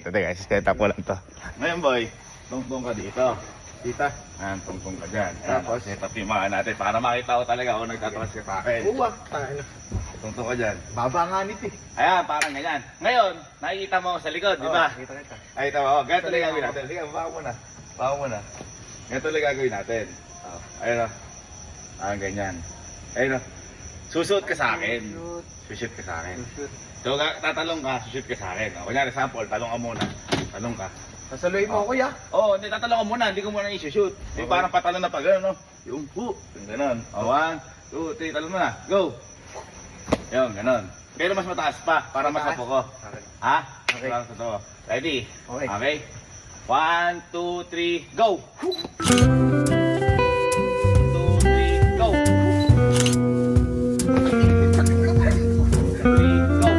Teka, set up ko lang to. Ngayon boy, tungtong ka dito. Tita, tungtong ka dyan. Tapos, set up yung mga natin para makita ko talaga kung nagtatawas ka sa akin. Uwa, tayo. Tungtong ka dyan. Baba nga nito eh. Ayan, parang ganyan. Ngayon, nakikita mo sa likod, di ba? Kita kita. Ay, tama. Ganito lang gagawin natin. Sige, baka mo na. Baka mo na. Ganito lang gagawin natin. Ayun o. Ganyan. Ayun o. Susuot ka sa akin. Sushoot ka sa akin. So, tatalong ka, sushoot ka sa akin. Kunyari, sample, talong ka muna. Talong ka. Sasaluhin mo ako ya. Oo, hindi, tatalong ka muna. Hindi ko muna i-shoot. Yung parang patalong na pa gano'n, no? Yung hu. Yung gano'n. 1, 2, 3, talong mo na. Go! Yung, gano'n. Pero mas mataas pa, para mas mapoko. Ha? Okay. Para sa to. Ready? Okay. Okay? 1, 2, 3, go! 2, 3, go! 3, go!